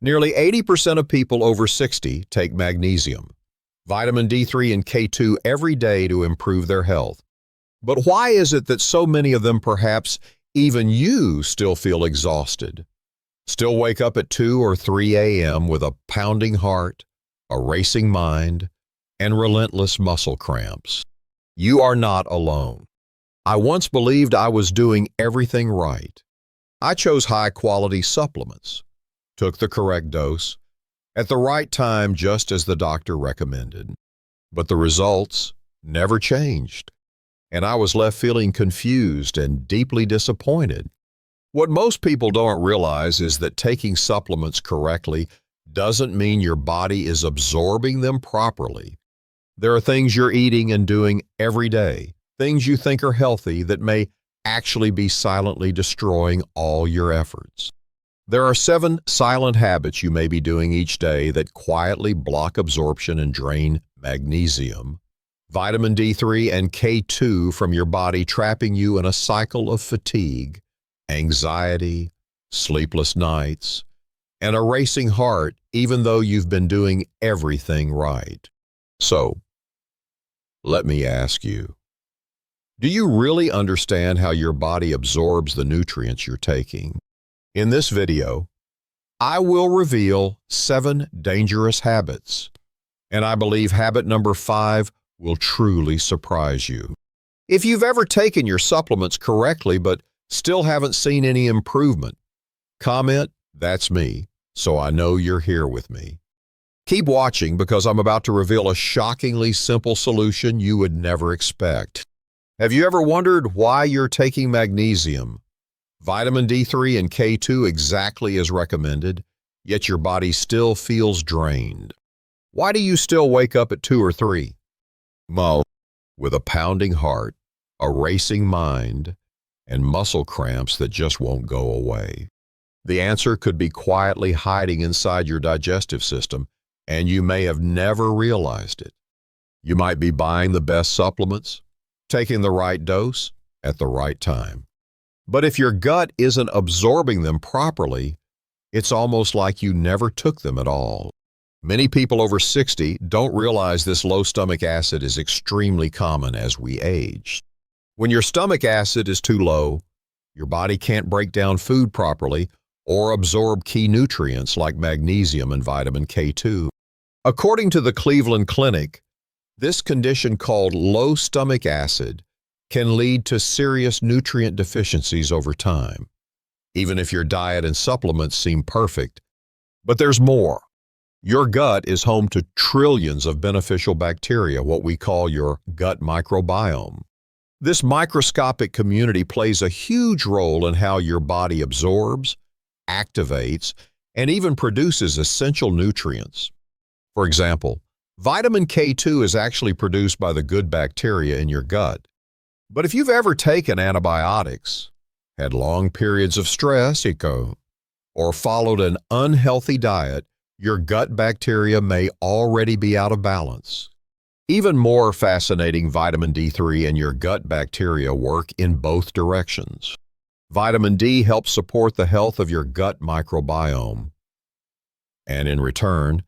Nearly 80% of people over 60 take magnesium, vitamin D3 and K2 every day to improve their health. But why is it that so many of them, perhaps even you, still feel exhausted? Still wake up at 2 or 3 a.m. with a pounding heart, a racing mind, and relentless muscle cramps? You are not alone. I once believed I was doing everything right. I chose high-quality supplements, took the correct dose, at the right time just as the doctor recommended. But the results never changed, and I was left feeling confused and deeply disappointed. What most people don't realize is that taking supplements correctly doesn't mean your body is absorbing them properly. There are things you're eating and doing every day, things you think are healthy that may actually be silently destroying all your efforts. There are 7 silent habits you may be doing each day that quietly block absorption and drain magnesium, vitamin D3 and K2 from your body, trapping you in a cycle of fatigue, anxiety, sleepless nights, and a racing heart even though you've been doing everything right. So, let me ask you, do you really understand how your body absorbs the nutrients you're taking? In this video, I will reveal 7 dangerous habits, and I believe habit number 5 will truly surprise you. If you've ever taken your supplements correctly but still haven't seen any improvement, comment, "That's me," so I know you're here with me. Keep watching because I'm about to reveal a shockingly simple solution you would never expect. Have you ever wondered why you're taking magnesium, vitamin D3 and K2 exactly as recommended, yet your body still feels drained? Why do you still wake up at 2 or 3? Well, with a pounding heart, a racing mind, and muscle cramps that just won't go away. The answer could be quietly hiding inside your digestive system, and you may have never realized it. You might be buying the best supplements, taking the right dose at the right time. But if your gut isn't absorbing them properly, it's almost like you never took them at all. Many people over 60 don't realize this low stomach acid is extremely common as we age. When your stomach acid is too low, your body can't break down food properly or absorb key nutrients like magnesium and vitamin K2. According to the Cleveland Clinic, this condition called low stomach acid can lead to serious nutrient deficiencies over time, even if your diet and supplements seem perfect. But there's more. Your gut is home to trillions of beneficial bacteria, what we call your gut microbiome. This microscopic community plays a huge role in how your body absorbs, activates, and even produces essential nutrients. For example, vitamin K2 is actually produced by the good bacteria in your gut. But if you've ever taken antibiotics, had long periods of stress, or followed an unhealthy diet, your gut bacteria may already be out of balance. Even more fascinating, vitamin D3 and your gut bacteria work in both directions. Vitamin D helps support the health of your gut microbiome. And in return,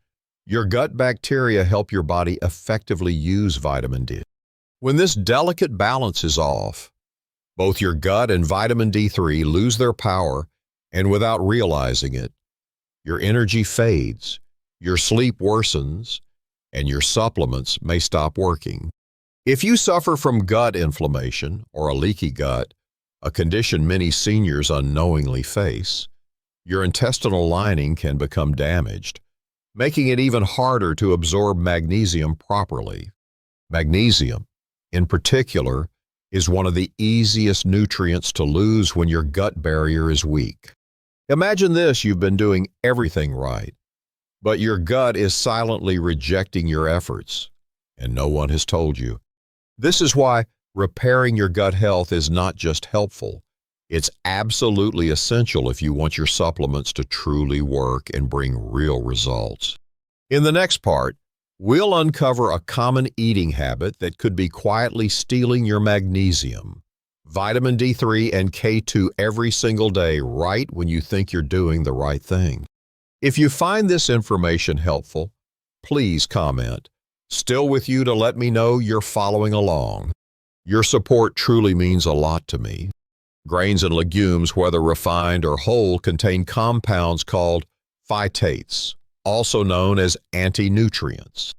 your gut bacteria help your body effectively use vitamin D. When this delicate balance is off, both your gut and vitamin D3 lose their power, and without realizing it, your energy fades, your sleep worsens, and your supplements may stop working. If you suffer from gut inflammation or a leaky gut, a condition many seniors unknowingly face, your intestinal lining can become damaged, making it even harder to absorb magnesium properly. Magnesium, in particular, is one of the easiest nutrients to lose when your gut barrier is weak. Imagine this: you've been doing everything right, but your gut is silently rejecting your efforts, and no one has told you. This is why repairing your gut health is not just helpful, it's absolutely essential if you want your supplements to truly work and bring real results. In the next part, we'll uncover a common eating habit that could be quietly stealing your magnesium, vitamin D3 and K2 every single day right when you think you're doing the right thing. If you find this information helpful, please comment. Still with you to let me know you're following along. Your support truly means a lot to me. Grains and legumes, whether refined or whole, contain compounds called phytates, also known as anti-nutrients.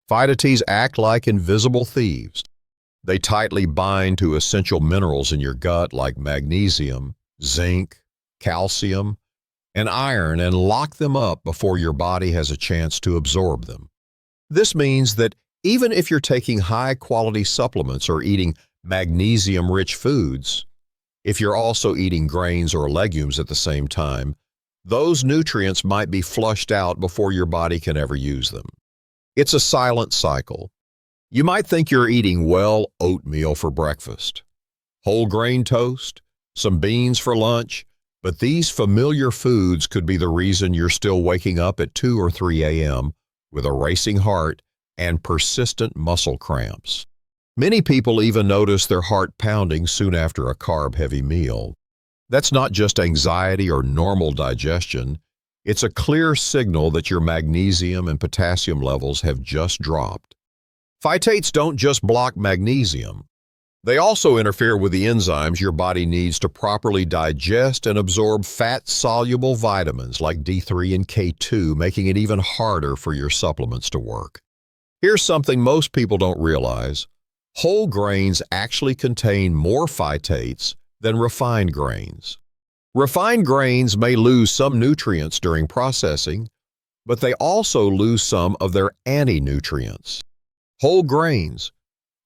Phytates act like invisible thieves. They tightly bind to essential minerals in your gut like magnesium, zinc, calcium, and iron and lock them up before your body has a chance to absorb them. This means that even if you're taking high-quality supplements or eating magnesium-rich foods, if you're also eating grains or legumes at the same time, those nutrients might be flushed out before your body can ever use them. It's a silent cycle. You might think you're eating oatmeal for breakfast, whole grain toast, some beans for lunch, but these familiar foods could be the reason you're still waking up at 2 or 3 a.m. with a racing heart and persistent muscle cramps. Many people even notice their heart pounding soon after a carb-heavy meal. That's not just anxiety or normal digestion. It's a clear signal that your magnesium and potassium levels have just dropped. Phytates don't just block magnesium. They also interfere with the enzymes your body needs to properly digest and absorb fat-soluble vitamins like D3 and K2, making it even harder for your supplements to work. Here's something most people don't realize. Whole grains actually contain more phytates than refined grains. Refined grains may lose some nutrients during processing, but they also lose some of their anti-nutrients. Whole grains,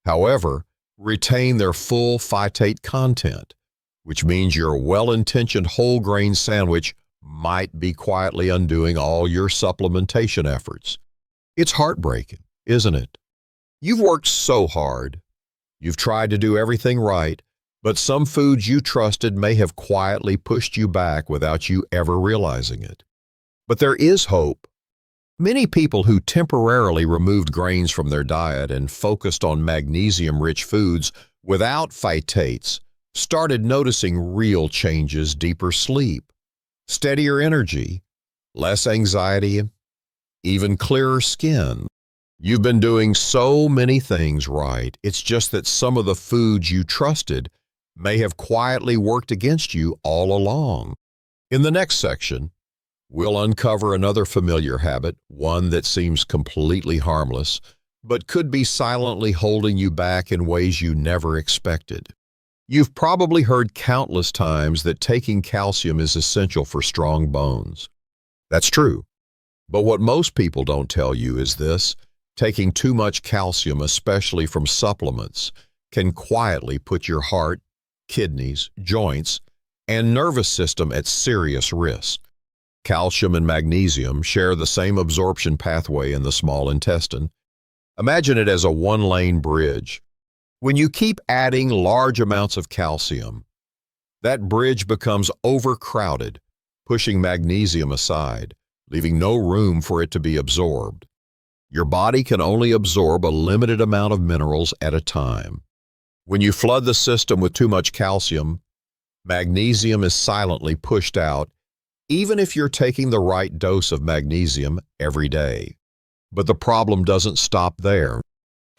however, retain their full phytate content, which means your well-intentioned whole grain sandwich might be quietly undoing all your supplementation efforts. It's heartbreaking, isn't it? You've worked so hard. You've tried to do everything right, but some foods you trusted may have quietly pushed you back without you ever realizing it. But there is hope. Many people who temporarily removed grains from their diet and focused on magnesium-rich foods without phytates started noticing real changes: deeper sleep, steadier energy, less anxiety, even clearer skin. You've been doing so many things right. It's just that some of the foods you trusted may have quietly worked against you all along. In the next section, we'll uncover another familiar habit, one that seems completely harmless, but could be silently holding you back in ways you never expected. You've probably heard countless times that taking calcium is essential for strong bones. That's true. But what most people don't tell you is this: taking too much calcium, especially from supplements, can quietly put your heart, kidneys, joints, and nervous system at serious risk. Calcium and magnesium share the same absorption pathway in the small intestine. Imagine it as a one-lane bridge. When you keep adding large amounts of calcium, that bridge becomes overcrowded, pushing magnesium aside, leaving no room for it to be absorbed. Your body can only absorb a limited amount of minerals at a time. When you flood the system with too much calcium, magnesium is silently pushed out, even if you're taking the right dose of magnesium every day. But the problem doesn't stop there.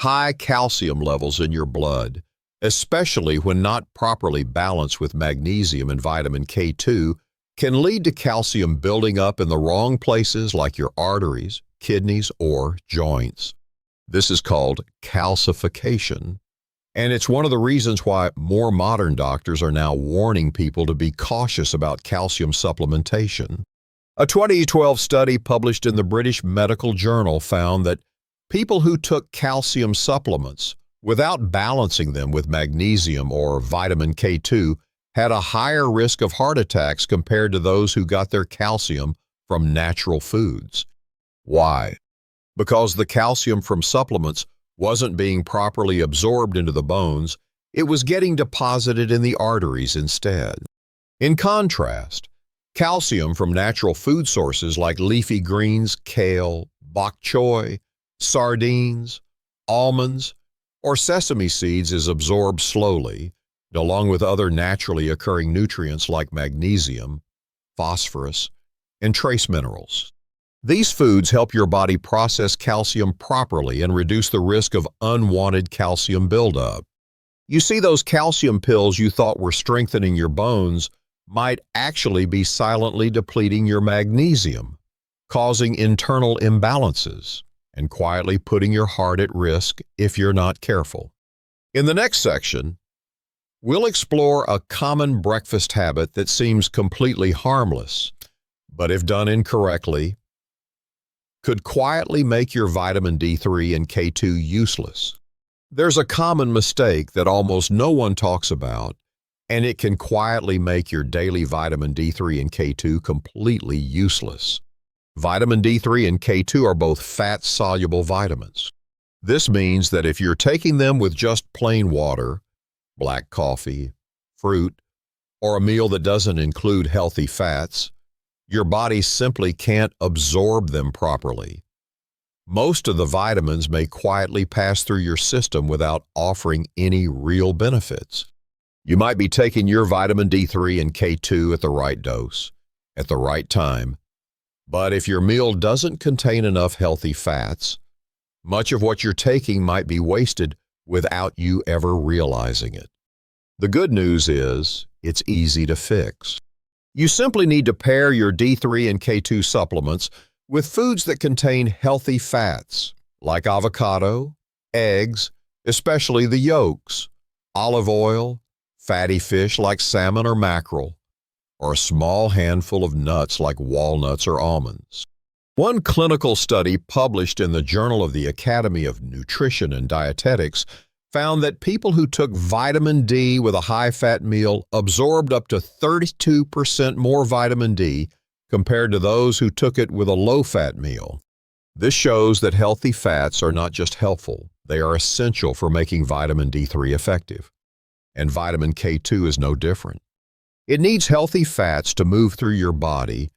High calcium levels in your blood, especially when not properly balanced with magnesium and vitamin K2, can lead to calcium building up in the wrong places like your arteries, kidneys, or joints. This is called calcification. And it's one of the reasons why more modern doctors are now warning people to be cautious about calcium supplementation. A 2012 study published in the British Medical Journal found that people who took calcium supplements without balancing them with magnesium or vitamin K2 had a higher risk of heart attacks compared to those who got their calcium from natural foods. Why? Because the calcium from supplements wasn't being properly absorbed into the bones, it was getting deposited in the arteries instead. In contrast, calcium from natural food sources like leafy greens, kale, bok choy, sardines, almonds, or sesame seeds is absorbed slowly, along with other naturally occurring nutrients like magnesium, phosphorus, and trace minerals. These foods help your body process calcium properly and reduce the risk of unwanted calcium buildup. You see, those calcium pills you thought were strengthening your bones might actually be silently depleting your magnesium, causing internal imbalances, and quietly putting your heart at risk if you're not careful. In the next section, we'll explore a common breakfast habit that seems completely harmless, but if done incorrectly, could quietly make your vitamin D3 and K2 useless. There's a common mistake that almost no one talks about, and it can quietly make your daily vitamin D3 and K2 completely useless. Vitamin D3 and K2 are both fat-soluble vitamins. This means that if you're taking them with just plain water, black coffee, fruit, or a meal that doesn't include healthy fats, your body simply can't absorb them properly. Most of the vitamins may quietly pass through your system without offering any real benefits. You might be taking your vitamin D3 and K2 at the right dose, at the right time, but if your meal doesn't contain enough healthy fats, much of what you're taking might be wasted without you ever realizing it. The good news is, it's easy to fix. You simply need to pair your D3 and K2 supplements with foods that contain healthy fats, like avocado, eggs, especially the yolks, olive oil, fatty fish like salmon or mackerel, or a small handful of nuts like walnuts or almonds. One clinical study published in the Journal of the Academy of Nutrition and Dietetics found that people who took vitamin D with a high-fat meal absorbed up to 32% more vitamin D compared to those who took it with a low-fat meal. This shows that healthy fats are not just helpful, they are essential for making vitamin D3 effective. And vitamin K2 is no different. It needs healthy fats to move through your body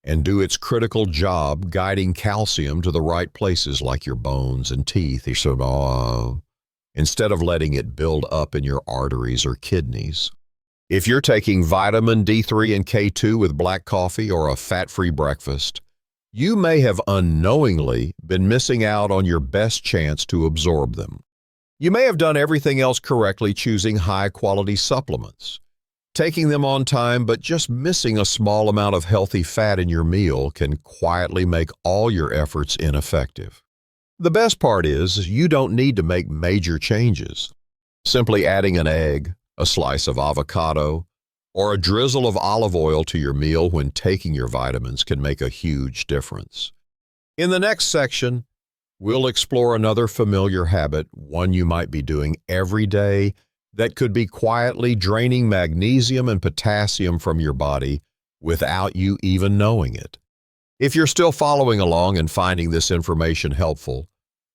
and do its critical job guiding calcium to the right places like your bones and teeth, instead of letting it build up in your arteries or kidneys. If you're taking vitamin D3 and K2 with black coffee or a fat-free breakfast, you may have unknowingly been missing out on your best chance to absorb them. You may have done everything else correctly, choosing high-quality supplements, taking them on time, but just missing a small amount of healthy fat in your meal can quietly make all your efforts ineffective. The best part is you don't need to make major changes. Simply adding an egg, a slice of avocado, or a drizzle of olive oil to your meal when taking your vitamins can make a huge difference. In the next section, we'll explore another familiar habit, one you might be doing every day, that could be quietly draining magnesium and potassium from your body without you even knowing it. If you're still following along and finding this information helpful,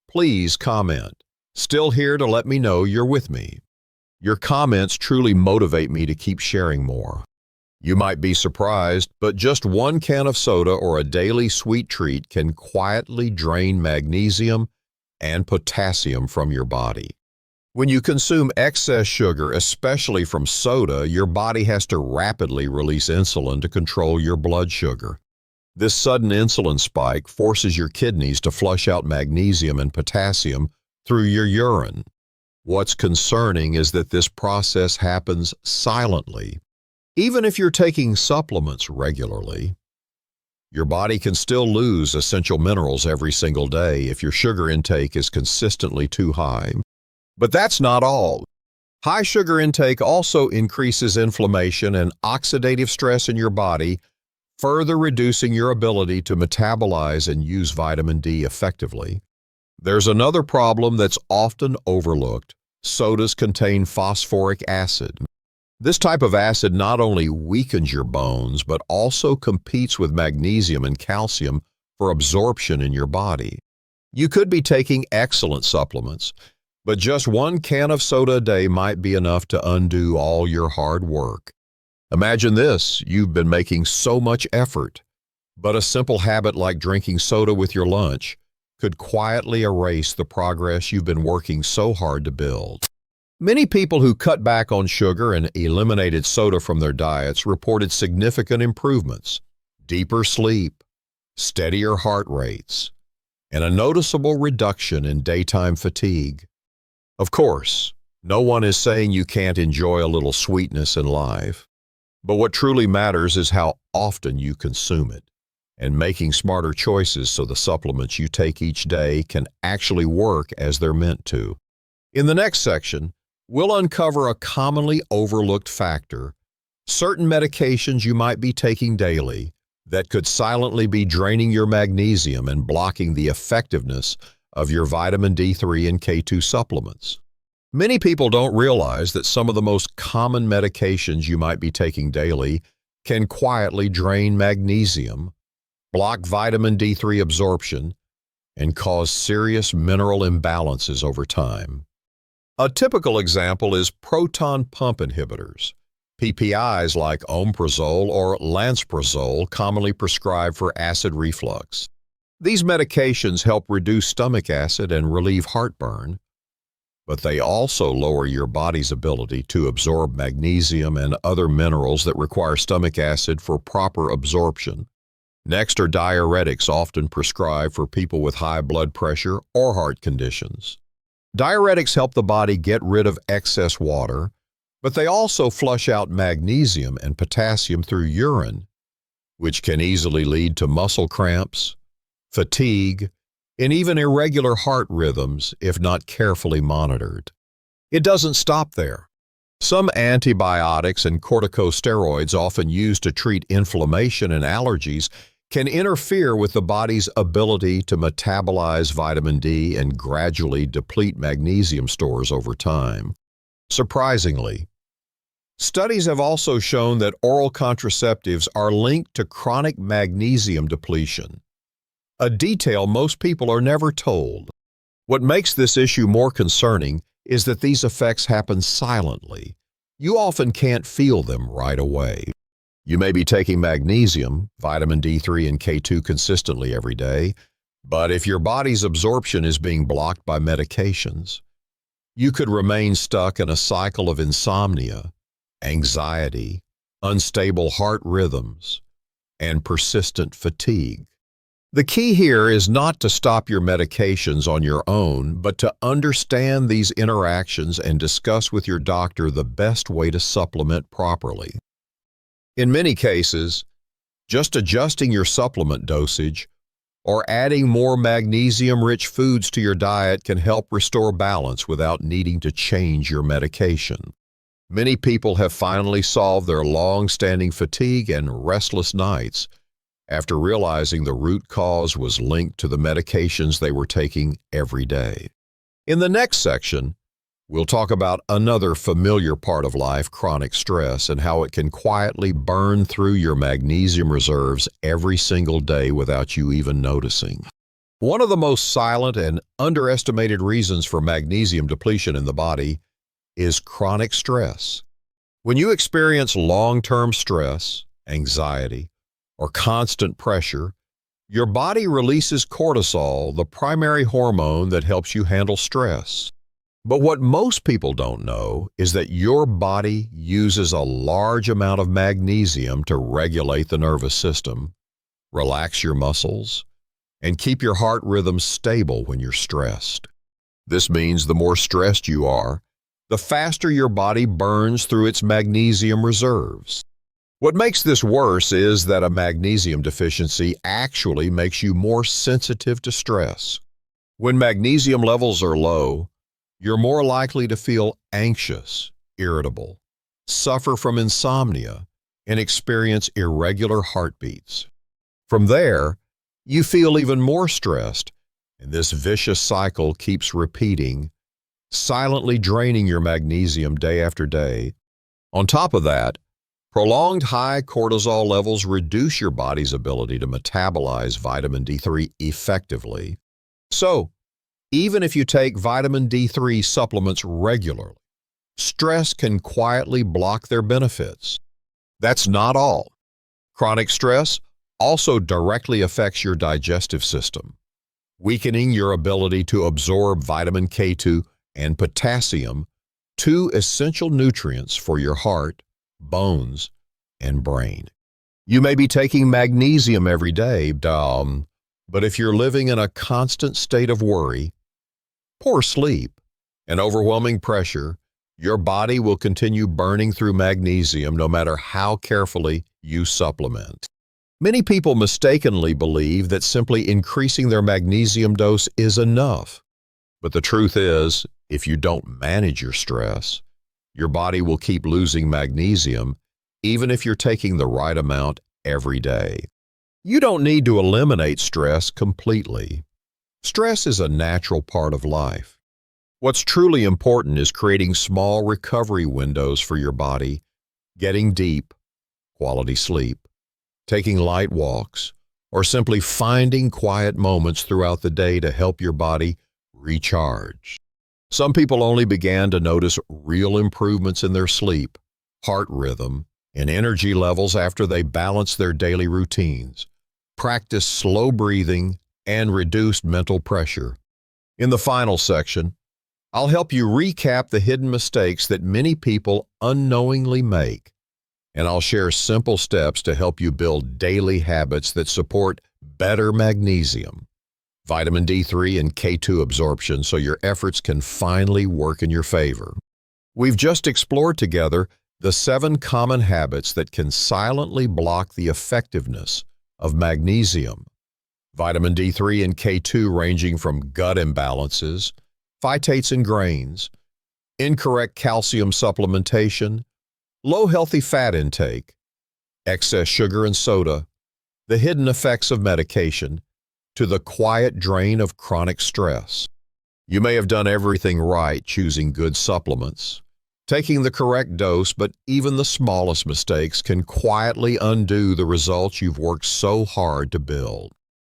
please comment. Still here to let me know you're with me. Your comments truly motivate me to keep sharing more. You might be surprised, but just one can of soda or a daily sweet treat can quietly drain magnesium and potassium from your body. When you consume excess sugar, especially from soda, your body has to rapidly release insulin to control your blood sugar. This sudden insulin spike forces your kidneys to flush out magnesium and potassium through your urine. What's concerning is that this process happens silently. Even if you're taking supplements regularly, your body can still lose essential minerals every single day if your sugar intake is consistently too high. But that's not all. High sugar intake also increases inflammation and oxidative stress in your body, further reducing your ability to metabolize and use vitamin D effectively. There's another problem that's often overlooked. Sodas contain phosphoric acid. This type of acid not only weakens your bones, but also competes with magnesium and calcium for absorption in your body. You could be taking excellent supplements, but just one can of soda a day might be enough to undo all your hard work. Imagine this, you've been making so much effort, but a simple habit like drinking soda with your lunch could quietly erase the progress you've been working so hard to build. Many people who cut back on sugar and eliminated soda from their diets reported significant improvements. deeper sleep, steadier heart rates, and a noticeable reduction in daytime fatigue. Of course, no one is saying you can't enjoy a little sweetness in life, but what truly matters is how often you consume it, and making smarter choices so the supplements you take each day can actually work as they're meant to. In the next section, we'll uncover a commonly overlooked factor, certain medications you might be taking daily that could silently be draining your magnesium and blocking the effectiveness of your vitamin D3 and K2 supplements. Many people don't realize that some of the most common medications you might be taking daily can quietly drain magnesium, block vitamin D3 absorption, and cause serious mineral imbalances over time. A typical example is proton pump inhibitors, PPIs like omeprazole or lansoprazole, commonly prescribed for acid reflux. These medications help reduce stomach acid and relieve heartburn, but they also lower your body's ability to absorb magnesium and other minerals that require stomach acid for proper absorption. Next are diuretics, often prescribed for people with high blood pressure or heart conditions. Diuretics help the body get rid of excess water, but they also flush out magnesium and potassium through urine, which can easily lead to muscle cramps, fatigue, and even irregular heart rhythms if not carefully monitored. It doesn't stop there. Some antibiotics and corticosteroids, often used to treat inflammation and allergies, can interfere with the body's ability to metabolize vitamin D and gradually deplete magnesium stores over time. Surprisingly, studies have also shown that oral contraceptives are linked to chronic magnesium depletion, a detail most people are never told. What makes this issue more concerning is that these effects happen silently. You often can't feel them right away. You may be taking magnesium, vitamin D3, and K2 consistently every day, but if your body's absorption is being blocked by medications, you could remain stuck in a cycle of insomnia, anxiety, unstable heart rhythms, and persistent fatigue. The key here is not to stop your medications on your own, but to understand these interactions and discuss with your doctor the best way to supplement properly. In many cases, just adjusting your supplement dosage or adding more magnesium-rich foods to your diet can help restore balance without needing to change your medication. Many people have finally solved their long-standing fatigue and restless nights after realizing the root cause was linked to the medications they were taking every day. In the next section, we'll talk about another familiar part of life, chronic stress, and how it can quietly burn through your magnesium reserves every single day without you even noticing. One of the most silent and underestimated reasons for magnesium depletion in the body is chronic stress. When you experience long-term stress, anxiety, or constant pressure, your body releases cortisol, the primary hormone that helps you handle stress. But what most people don't know is that your body uses a large amount of magnesium to regulate the nervous system, relax your muscles, and keep your heart rhythm stable when you're stressed. This means the more stressed you are, the faster your body burns through its magnesium reserves. What makes this worse is that a magnesium deficiency actually makes you more sensitive to stress. When magnesium levels are low, you're more likely to feel anxious, irritable, suffer from insomnia, and experience irregular heartbeats. From there, you feel even more stressed, and this vicious cycle keeps repeating, silently draining your magnesium day after day. On top of that, prolonged high cortisol levels reduce your body's ability to metabolize vitamin D3 effectively. So, even if you take vitamin D3 supplements regularly, stress can quietly block their benefits. That's not all. Chronic stress also directly affects your digestive system, weakening your ability to absorb vitamin K2 and potassium, two essential nutrients for your heart, bones, and brain. You may be taking magnesium every day, but if you're living in a constant state of worry, poor sleep, and overwhelming pressure, your body will continue burning through magnesium no matter how carefully you supplement. Many people mistakenly believe that simply increasing their magnesium dose is enough. But the truth is, if you don't manage your stress, your body will keep losing magnesium even if you're taking the right amount every day. You don't need to eliminate stress completely. Stress is a natural part of life. What's truly important is creating small recovery windows for your body, getting deep, quality sleep, taking light walks, or simply finding quiet moments throughout the day to help your body recharge. Some people only began to notice real improvements in their sleep, heart rhythm, and energy levels after they balanced their daily routines, practiced slow breathing, and reduced mental pressure. In the final section, I'll help you recap the hidden mistakes that many people unknowingly make, and I'll share simple steps to help you build daily habits that support better magnesium, vitamin D3, and K2 absorption so your efforts can finally work in your favor. We've just explored together the 7 common habits that can silently block the effectiveness of magnesium, vitamin D3 and K2 ranging from gut imbalances, phytates and grains, incorrect calcium supplementation, low healthy fat intake, excess sugar and soda, the hidden effects of medication, to the quiet drain of chronic stress. You may have done everything right, choosing good supplements, taking the correct dose, but even the smallest mistakes can quietly undo the results you've worked so hard to build.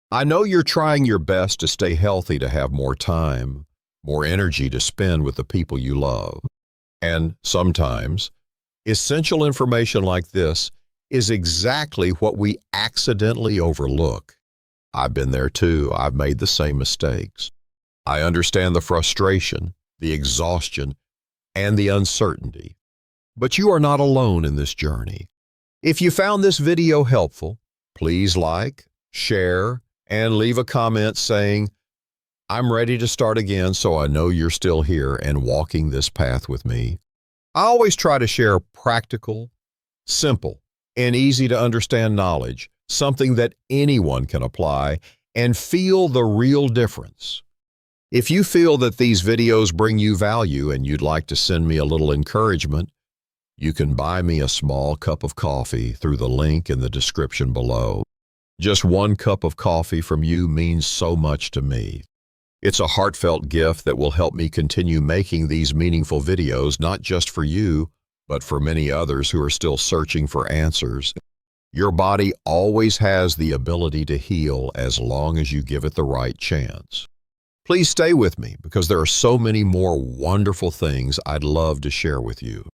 I know you're trying your best to stay healthy, to have more time, more energy to spend with the people you love. And sometimes, essential information like this is exactly what we accidentally overlook. I've been there too. I've made the same mistakes. I understand the frustration, the exhaustion, and the uncertainty. But you are not alone in this journey. If you found this video helpful, please like, share, and leave a comment saying, "I'm ready to start again," so I know you're still here and walking this path with me. I always try to share practical, simple, and easy to understand knowledge, something that anyone can apply and feel the real difference. If you feel that these videos bring you value and you'd like to send me a little encouragement, you can buy me a small cup of coffee through the link in the description below. Just 1 cup of coffee from you means so much to me. It's a heartfelt gift that will help me continue making these meaningful videos, not just for you, but for many others who are still searching for answers. Your body always has the ability to heal as long as you give it the right chance. Please stay with me because there are so many more wonderful things I'd love to share with you.